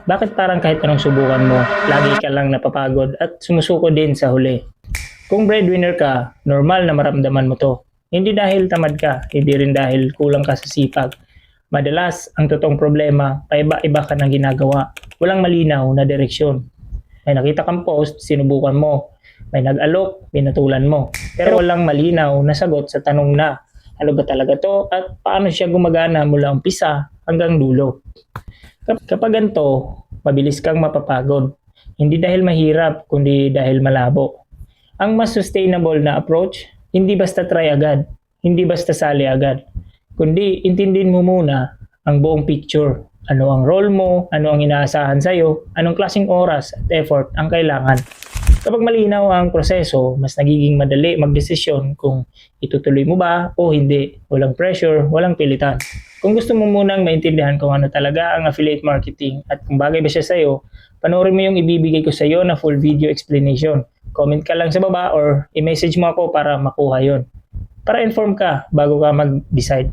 Bakit parang kahit anong subukan mo, lagi ka lang napapagod at sumusuko din sa huli? Kung breadwinner ka, normal na maramdaman mo to. Hindi dahil tamad ka, hindi rin dahil kulang ka sa sipag. Madalas, ang totoong problema, paiba-iba ka ng ginagawa. Walang malinaw na direksyon. May nakita kang post, sinubukan mo. May nag-alok, pinatulan mo. Pero walang malinaw na sagot sa tanong na, ano ba talaga to at paano siya gumagana mula umpisa hanggang dulo. Kapag ganito, mabilis kang mapapagod. Hindi dahil mahirap, kundi dahil malabo. Ang mas sustainable na approach, hindi basta try agad, hindi basta sali agad, kundi intindihin mo muna ang buong picture. Ano ang role mo, ano ang inaasahan sa'yo, anong klaseng oras at effort ang kailangan. Kapag malinaw ang proseso, mas nagiging madali magdesisyon kung itutuloy mo ba o hindi. Walang pressure, walang pilitan. Kung gusto mo munang maintindihan kung ano talaga ang affiliate marketing at kung bagay ba siya sa'yo, panoorin mo yung ibibigay ko sa'yo na full video explanation. Comment ka lang sa baba or i-message mo ako para makuha yon. Para inform ka bago ka mag-decide.